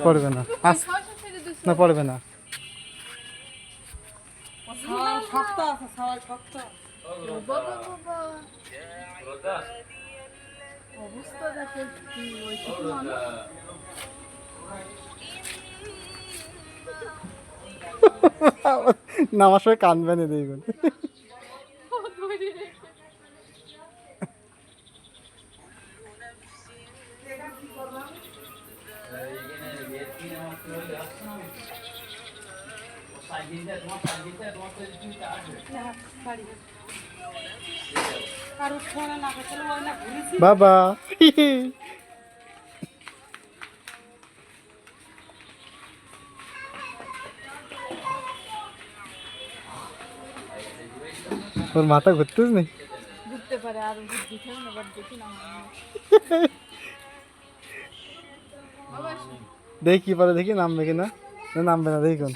পড়বে না, না পড়বে না। অবস্থা দেখে কি ওই কিছু মানুষ নামার সময় কানবে না দেখবেন। বাবা তোর মাথা ঘুরতেছ নি? ঘুরতে পারে আর বুদ্ধি খেলে না বাট দেখি না দেখি কি পারে, দেখি নামবে কিনা। না নামবে না, দেখি কোন।